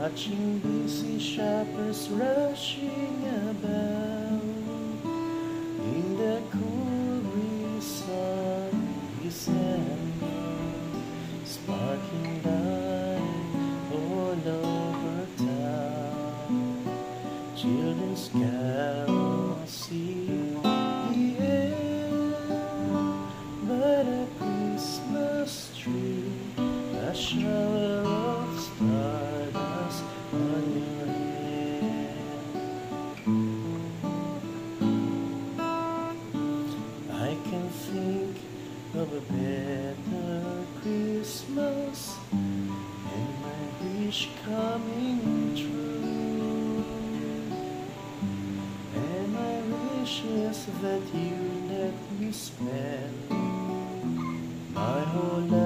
watching busy shoppers rushing about in the cool breeze of December, sparkling light all over town. Children's carols in the air, but a Christmas tree, a shower of stardust on your head. I can think of a better Christmas and my wish coming true. And my wish is that you let me spend my whole life